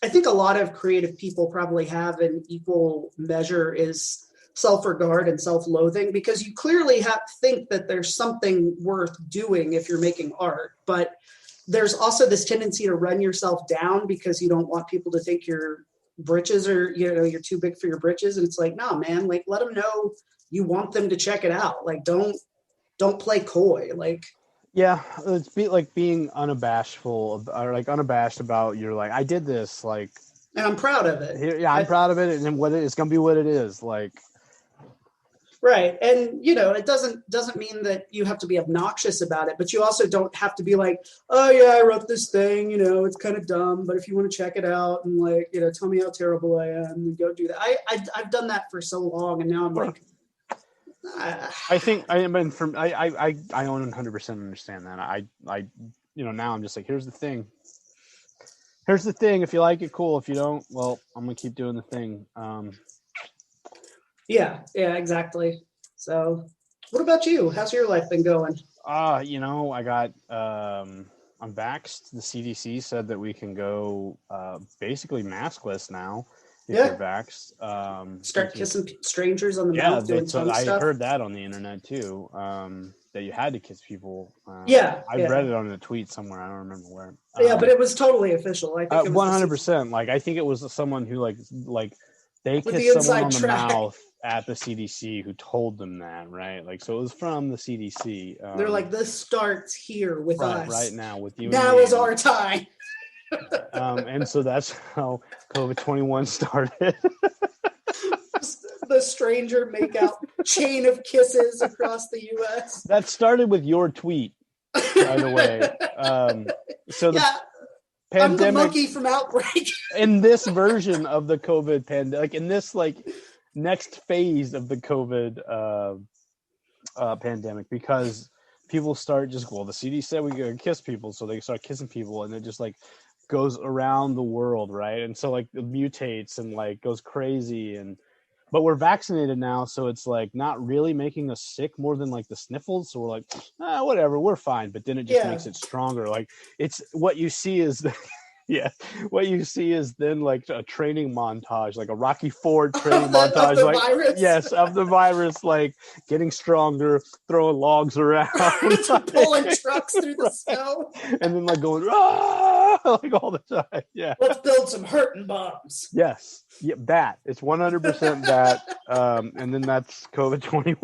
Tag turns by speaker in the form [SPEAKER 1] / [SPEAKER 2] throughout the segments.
[SPEAKER 1] I think a lot of creative people probably have an equal measure is self-regard and self-loathing, because you clearly think that there's something worth doing if you're making art, but there's also this tendency to run yourself down because you don't want people to think your britches are, you're too big for your britches. And it's like, nah, man, like, let them know you want them to check it out. Like, don't play coy. Like,
[SPEAKER 2] yeah, it's being unabashful, or like unabashed about your, like, I did this, like,
[SPEAKER 1] and I'm proud of it.
[SPEAKER 2] Yeah, I'm proud of it, and it's gonna be what it is. Like,
[SPEAKER 1] right. And, it doesn't mean that you have to be obnoxious about it, but you also don't have to be like, oh yeah, I wrote this thing, it's kind of dumb, but if you want to check it out and, like, tell me how terrible I am, and go do that. I've done that for so long, and now I'm like,
[SPEAKER 2] I think I 100% understand that. I now I'm just like, here's the thing. If you like it, cool. If you don't, well, I'm gonna keep doing the thing.
[SPEAKER 1] Yeah, exactly. So what about you? How's your life been going?
[SPEAKER 2] I got I'm vaxxed. The CDC said that we can go basically maskless now if you're vaxxed.
[SPEAKER 1] Start kissing strangers on the mouth, doing tongue
[SPEAKER 2] I
[SPEAKER 1] stuff.
[SPEAKER 2] heard that on the internet too, that you had to kiss people. I read it on a tweet somewhere. I don't remember where.
[SPEAKER 1] But it was totally official. I think it was
[SPEAKER 2] 100%. Like, I think it was someone who like they kissed someone on the mouth at the CDC who told them that, right? Like, so it was from the CDC.
[SPEAKER 1] They're like, this starts here with us
[SPEAKER 2] right now with you.
[SPEAKER 1] Now is our time.
[SPEAKER 2] And so that's how COVID-21 started.
[SPEAKER 1] The stranger makeout chain of kisses across the U.S.
[SPEAKER 2] That started with your tweet, by the way. So the pandemic,
[SPEAKER 1] I'm the monkey from Outbreak.
[SPEAKER 2] In this version of the COVID pandemic, in this like next phase of the COVID pandemic, because people start the CDC said we gotta kiss people, so they start kissing people, and it just like goes around the world, right? And so like it mutates and like goes crazy, but we're vaccinated now, so it's like not really making us sick more than like the sniffles. So we're like, whatever, we're fine. But then it just makes it stronger. Like, it's what you see is what you see is then like a training montage, like a Rocky Ford training montage,
[SPEAKER 1] of the virus.
[SPEAKER 2] Yes, of the virus, like getting stronger, throwing logs around,
[SPEAKER 1] pulling trucks through the snow,
[SPEAKER 2] and then like going like all the time. Yeah,
[SPEAKER 1] let's build some hurting bombs.
[SPEAKER 2] Yes, that it's 100% that, and then that's COVID-21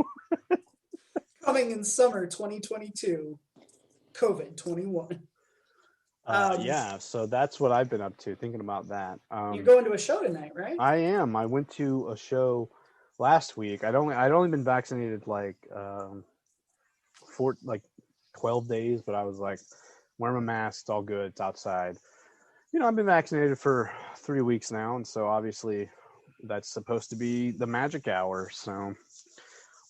[SPEAKER 1] coming in summer 2022. COVID-21.
[SPEAKER 2] So that's what I've been up to, thinking about that.
[SPEAKER 1] You're going to a show tonight, right?
[SPEAKER 2] I am. I went to a show last week. I'd only been vaccinated like for like 12 days, but I was like, wear my mask, it's all good, it's outside. I've been vaccinated for 3 weeks now, and so obviously that's supposed to be the magic hour. So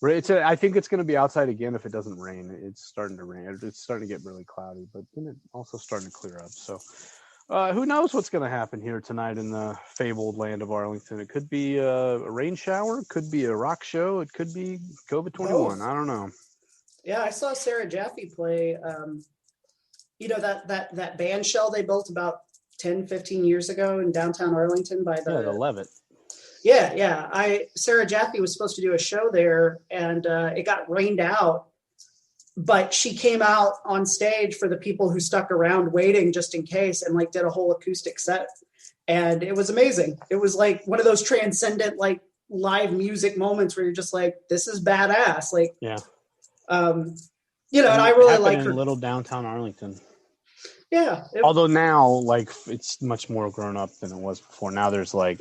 [SPEAKER 2] I think it's going to be outside again if it doesn't rain. It's starting to rain. It's starting to get really cloudy, but then it's also starting to clear up. So who knows what's going to happen here tonight in the fabled land of Arlington? It could be a rain shower. It could be a rock show. It could be COVID-21. I don't know.
[SPEAKER 1] Yeah, I saw Sarah Jaffe play, that band shell they built about 10, 15 years ago in downtown Arlington by the
[SPEAKER 2] Levitt.
[SPEAKER 1] Yeah. Sarah Jaffe was supposed to do a show there, and it got rained out, but she came out on stage for the people who stuck around waiting just in case, and like did a whole acoustic set. And it was amazing. It was like one of those transcendent, like, live music moments where you're just like, this is badass. Like,
[SPEAKER 2] yeah.
[SPEAKER 1] And I really like her.
[SPEAKER 2] Little downtown Arlington.
[SPEAKER 1] Yeah.
[SPEAKER 2] Although now, like, it's much more grown up than it was before. Now there's like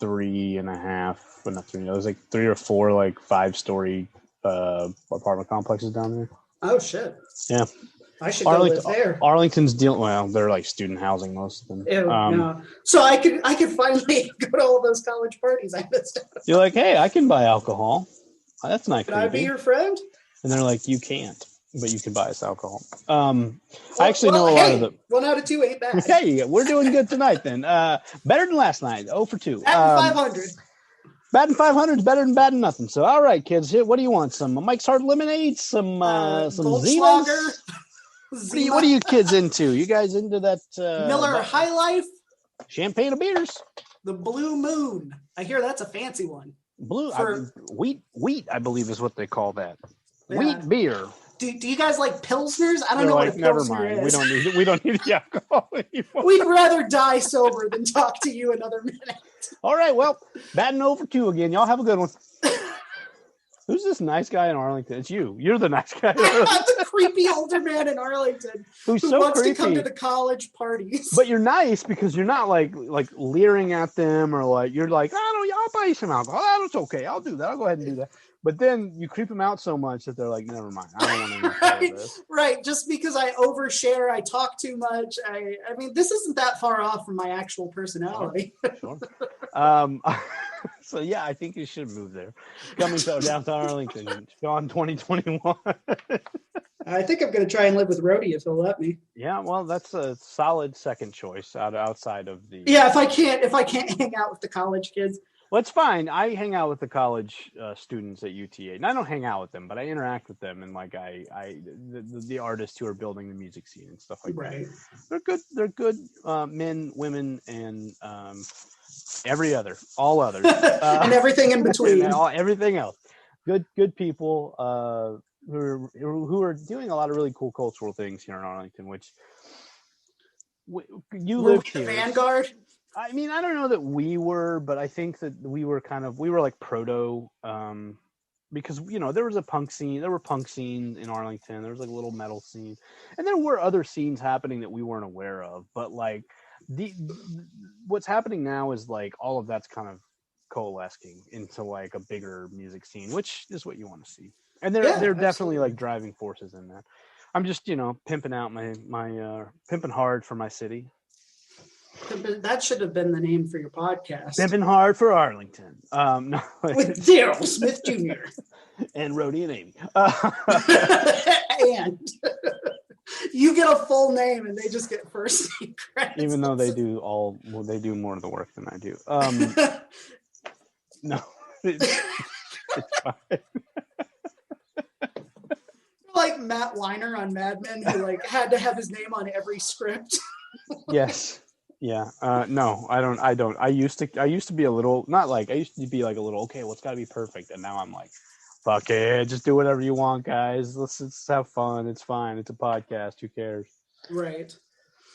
[SPEAKER 2] 3.5, but not 3. There's like 3 or 4 like 5-story apartment complexes down there.
[SPEAKER 1] Oh shit!
[SPEAKER 2] Yeah,
[SPEAKER 1] I should go live there.
[SPEAKER 2] Arlington's they're like student housing, most of them.
[SPEAKER 1] Ew, no. So I could finally go to all those college parties I missed out.
[SPEAKER 2] You're like, hey, I can buy alcohol. That's not creepy.
[SPEAKER 1] Can I be your friend?
[SPEAKER 2] And they're like, you can't, but you can buy us alcohol. I actually know a lot of the
[SPEAKER 1] 1 out of 2 ain't bad.
[SPEAKER 2] Hey, we're doing good tonight then. Better than last night. 0 for 2.
[SPEAKER 1] Batting 500.
[SPEAKER 2] Batting 500 is better than batting nothing. So, all right, kids, what do you want? Some Mike's Hard Lemonade? Some Zimas? What are you kids into? You guys into that?
[SPEAKER 1] Miller High Life?
[SPEAKER 2] Champagne of beers.
[SPEAKER 1] The Blue Moon. I hear that's a fancy one.
[SPEAKER 2] Wheat, I believe is what they call that.
[SPEAKER 1] Yeah.
[SPEAKER 2] Wheat beer.
[SPEAKER 1] Do you guys like Pilsners? I don't
[SPEAKER 2] They're
[SPEAKER 1] know
[SPEAKER 2] like,
[SPEAKER 1] what a
[SPEAKER 2] never
[SPEAKER 1] Pilsner
[SPEAKER 2] mind.
[SPEAKER 1] is.
[SPEAKER 2] We don't need the alcohol anymore.
[SPEAKER 1] We'd rather die sober than talk to you another minute.
[SPEAKER 2] All right, well, batting over 2 again. Y'all have a good one. Who's this nice guy in Arlington? It's you. You're the nice guy.
[SPEAKER 1] I'm the creepy older man in Arlington
[SPEAKER 2] who
[SPEAKER 1] so wants
[SPEAKER 2] creepy.
[SPEAKER 1] to come to the college parties.
[SPEAKER 2] But you're nice because you're not like leering at them or like you're like, oh no, I'll buy you some alcohol. Oh, that's okay. I'll do that. I'll go ahead and do that. But then you creep them out so much that they're like, never mind. I don't want to know part of this.
[SPEAKER 1] Right. Just because I overshare, I talk too much. I mean, this isn't that far off from my actual personality.
[SPEAKER 2] Sure. So yeah, I think you should move there. Coming to downtown Arlington, Shaun 2021.
[SPEAKER 1] I think I'm going to try and live with Rhodey if he'll let me.
[SPEAKER 2] Yeah, well, that's a solid second choice outside of the.
[SPEAKER 1] Yeah, if I can't hang out with the college kids.
[SPEAKER 2] Well, it's fine. I hang out with the college students at UTA, and I don't hang out with them, but I interact with them, and like the artists who are building the music scene and stuff like that. They're good. They're good men, women, and all others,
[SPEAKER 1] and everything in between,
[SPEAKER 2] and everything else. Good people who are doing a lot of really cool cultural things here in Arlington. Which you lived here.
[SPEAKER 1] Vanguard.
[SPEAKER 2] I mean, I don't know that we were, but I think that we were like proto, because, you know, there was a punk scene, there were punk scenes in Arlington, there was like a little metal scene, and there were other scenes happening that we weren't aware of, but like what's happening now is like all of that's kind of coalescing into like a bigger music scene, which is what you want to see. And they're definitely like driving forces in that. I'm just, you know, pimping out my pimping hard for my city.
[SPEAKER 1] That should have been the name for your podcast.
[SPEAKER 2] Pimping hard for Arlington. No.
[SPEAKER 1] With Darrel Smith Jr.
[SPEAKER 2] and Rhodey and Amy.
[SPEAKER 1] And you get a full name and they just get first name credits.
[SPEAKER 2] Even though they do more of the work than I do. No. It's fine.
[SPEAKER 1] Like Matt Weiner on Mad Men, who like had to have his name on every script.
[SPEAKER 2] Yes. Yeah. No, I don't. I used to be a little, not like, I used to be like a little, okay, well, it's got to be perfect. And now I'm like, fuck it. Just do whatever you want, guys. Let's have fun. It's fine. It's a podcast. Who cares?
[SPEAKER 1] Right.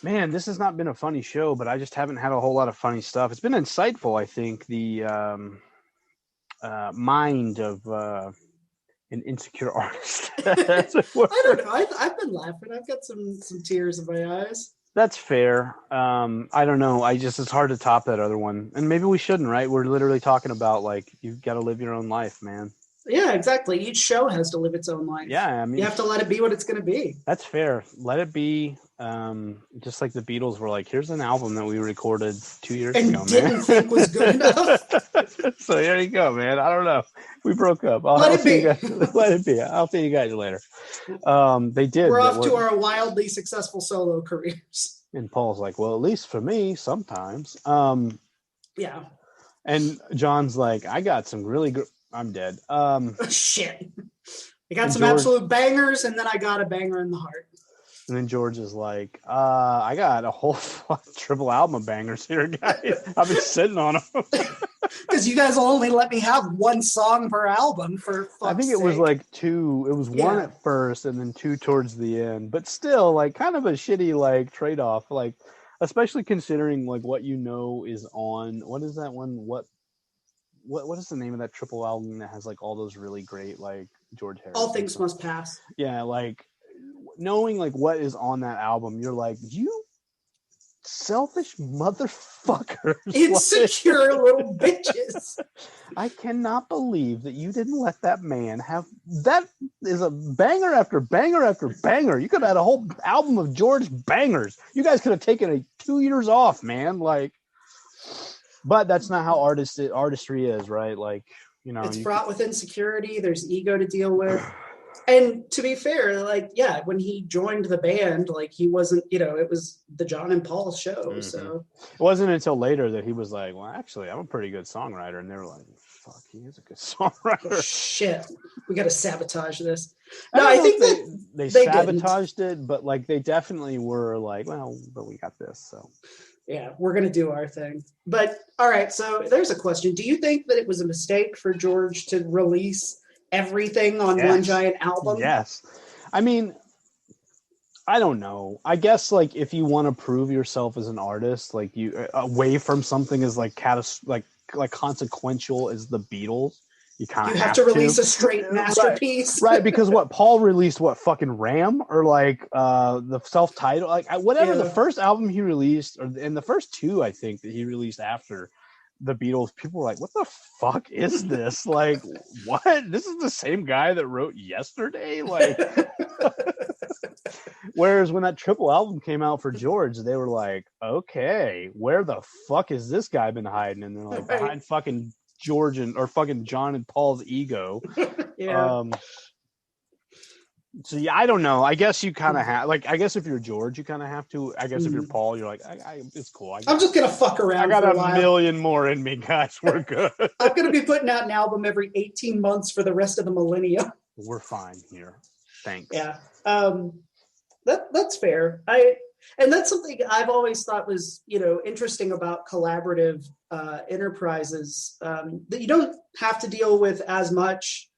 [SPEAKER 2] Man, this has not been a funny show, but I just haven't had a whole lot of funny stuff. It's been insightful, I think, the mind of an insecure artist.
[SPEAKER 1] I don't know. I've been laughing. I've got some tears in my eyes.
[SPEAKER 2] That's fair. I don't know. It's hard to top that other one. And maybe we shouldn't, right? We're literally talking about like, you've got to live your own life, man.
[SPEAKER 1] Yeah, exactly. Each show has to live its own life.
[SPEAKER 2] Yeah, I mean,
[SPEAKER 1] you have to let it be what it's going to be.
[SPEAKER 2] That's fair. Let it be. Just like the Beatles were like, here's an album that we recorded 2 years ago, man.
[SPEAKER 1] Didn't think was good enough.
[SPEAKER 2] So there you go, man. I don't know. We broke up.
[SPEAKER 1] Let it be.
[SPEAKER 2] Let it be. I'll see you guys later. They did.
[SPEAKER 1] We're off to our wildly successful solo careers.
[SPEAKER 2] And Paul's like, well, at least for me, sometimes.
[SPEAKER 1] Yeah.
[SPEAKER 2] And John's like, I got some really good. I'm dead.
[SPEAKER 1] Shit. I got some absolute bangers, and then I got a banger in the heart.
[SPEAKER 2] And then George is like, I got a whole triple album of bangers here, guys. I've been sitting on them.
[SPEAKER 1] Because you guys will only let me have one song per album for fuck's
[SPEAKER 2] I think it
[SPEAKER 1] sake.
[SPEAKER 2] was like two. It was one at first and then two towards the end. But still, like, kind of a shitty, like, trade-off. Like, especially considering, like, what you know is on. What is that one? What is the name of that triple album that has, like, all those really great, like, George Harrison?
[SPEAKER 1] All Things Must Pass.
[SPEAKER 2] Yeah, like, knowing like what is on that album, you're like, you selfish motherfuckers,
[SPEAKER 1] insecure little bitches.
[SPEAKER 2] I cannot believe that you didn't let that man have that. Is a banger after banger after banger. You could have had a whole album of George bangers. You guys could have taken 2 years off, man. Like, but that's not how artistry is, right? Like, you know,
[SPEAKER 1] it's fraught with insecurity. There's ego to deal with. And to be fair, like, yeah, when he joined the band, like, he wasn't, you know, it was the John and Paul show. Mm-hmm. So
[SPEAKER 2] it wasn't until later that he was like, well, actually, I'm a pretty good songwriter. And they were like, fuck, he is a good songwriter.
[SPEAKER 1] Oh, shit. We got to sabotage this. No, I think
[SPEAKER 2] they sabotaged it, but like, they definitely were like, well, but we got this. So
[SPEAKER 1] Yeah, we're going to do our thing. But all right, so there's a question. Do you think that it was a mistake for George to release everything on one giant album?
[SPEAKER 2] Yes. I mean, I don't know. I guess like if you want to prove yourself as an artist, like you away from something as like like consequential as the Beatles, you kind of
[SPEAKER 1] have to release a straight masterpiece.
[SPEAKER 2] Right, because what Paul released, what fucking Ram or like the self-titled, like whatever the first album he released, and the first two I think that he released after the Beatles, people were like, "What the fuck is this? Like, what? This is the same guy that wrote Yesterday?" Like, whereas when that triple album came out for George, they were like, "Okay, where the fuck has this guy been hiding?" And they're like, behind fucking George or fucking John and Paul's ego. So yeah, I don't know. I guess you kind of have, like, I guess if you're George, you kind of have to. I guess if you're Paul, you're like, it's cool.
[SPEAKER 1] I'm just gonna fuck around.
[SPEAKER 2] I got a million more in me, guys. We're good.
[SPEAKER 1] I'm gonna be putting out an album every 18 months for the rest of the millennium.
[SPEAKER 2] We're fine here. Thanks.
[SPEAKER 1] Yeah, that's fair. And that's something I've always thought was, interesting about collaborative enterprises, that you don't have to deal with as much,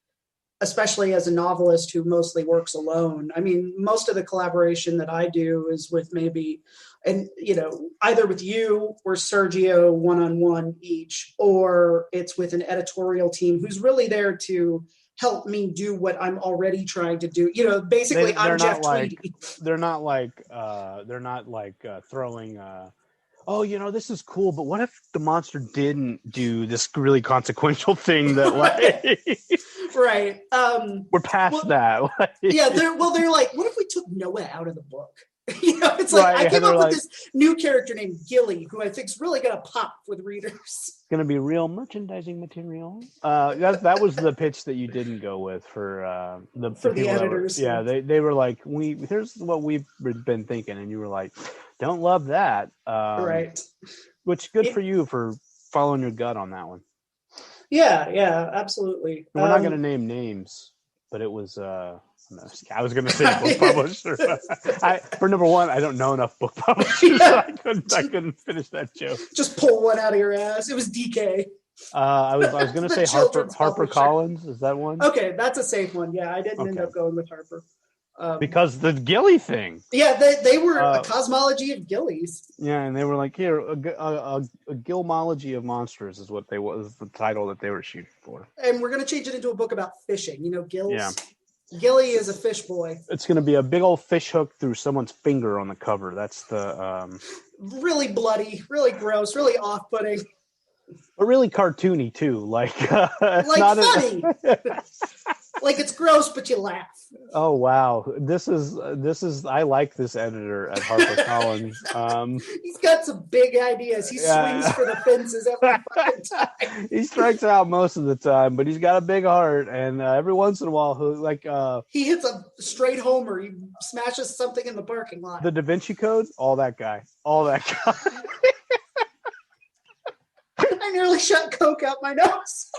[SPEAKER 1] especially as a novelist who mostly works alone. I mean, most of the collaboration that I do is with either with you or Sergio one-on-one each, or it's with an editorial team who's really there to help me do what I'm already trying to do. Basically I'm Jeff Tweedy.
[SPEAKER 2] They're not like throwing this is cool, but what if the monster didn't do this really consequential thing that like
[SPEAKER 1] right.
[SPEAKER 2] We're past that.
[SPEAKER 1] They're like, what if we took Noah out of the book? It's like I came up with this new character named Gilly, who I think is really gonna pop with readers.
[SPEAKER 2] Gonna be real merchandising material. That was the pitch that you didn't go with for the
[SPEAKER 1] editors.
[SPEAKER 2] They were like, here's what we've been thinking, and you were like, don't love that.
[SPEAKER 1] Right.
[SPEAKER 2] Which good for you for following your gut on that one.
[SPEAKER 1] Yeah, absolutely.
[SPEAKER 2] We're not gonna name names, but it was. I was going to say book publisher. For number one, I don't know enough book publishers, so I couldn't finish that joke.
[SPEAKER 1] Just pull one out of your ass. It was DK.
[SPEAKER 2] I was going to say Harper Collins. Is that one?
[SPEAKER 1] Okay, that's a safe one. Yeah, I didn't end up going with Harper.
[SPEAKER 2] Because the Gilly thing.
[SPEAKER 1] Yeah, they were a cosmology of Gillies.
[SPEAKER 2] Yeah, and they were like, here, a Gilmology of Monsters is what was the title that they were shooting for.
[SPEAKER 1] And we're going to change it into a book about fishing. Gills.
[SPEAKER 2] Yeah.
[SPEAKER 1] Gilly is a fish boy.
[SPEAKER 2] It's going to be a big old fish hook through someone's finger on the cover. That's the
[SPEAKER 1] really bloody, really gross, really off-putting,
[SPEAKER 2] but really cartoony too. Like
[SPEAKER 1] funny. Like it's gross, but you laugh.
[SPEAKER 2] Oh wow, this is. I like this editor at HarperCollins.
[SPEAKER 1] He's got some big ideas. He swings for the fences every fucking time.
[SPEAKER 2] He strikes out most of the time, but he's got a big heart, and every once in a while,
[SPEAKER 1] he hits a straight homer. He smashes something in the parking lot.
[SPEAKER 2] The Da Vinci Code, all that guy.
[SPEAKER 1] I nearly shot coke out my nose.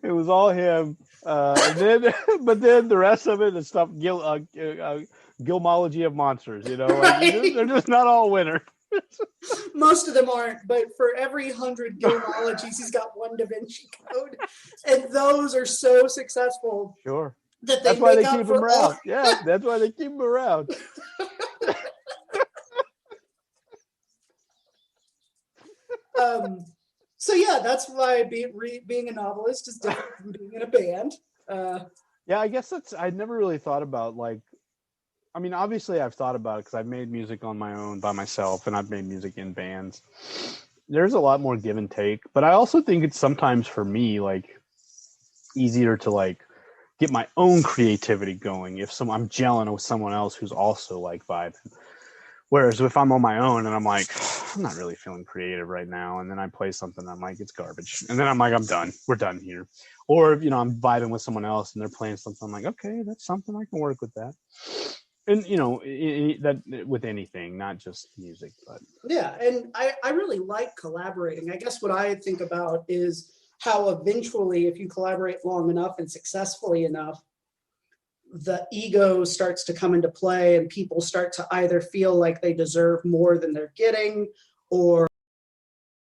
[SPEAKER 2] It was all him, but then the rest of it is stuff. Gilmology of Monsters, they're just not all winners.
[SPEAKER 1] Most of them aren't, but for every 100 Gilmologies, he's got one Da Vinci Code, and those are so successful.
[SPEAKER 2] Sure,
[SPEAKER 1] that's why they keep him
[SPEAKER 2] around. Yeah, that's why they keep him around.
[SPEAKER 1] So yeah, that's why being a novelist is different from being in a band.
[SPEAKER 2] Yeah, I guess I never really thought about obviously I've thought about it because I've made music on my own by myself, and I've made music in bands. There's a lot more give and take, but I also think it's sometimes for me easier to get my own creativity going if I'm gelling with someone else who's also vibing. Whereas if I'm on my own and I'm like, I'm not really feeling creative right now, and then I play something, I'm like, it's garbage. And then I'm like, I'm done. We're done here. Or, I'm vibing with someone else and they're playing something. I'm like, okay, that's something. I can work with that. And, that with anything, not just music. But
[SPEAKER 1] yeah, and I really like collaborating. I guess what I think about is how eventually, if you collaborate long enough and successfully enough, the ego starts to come into play and people start to either feel like they deserve more than they're getting, or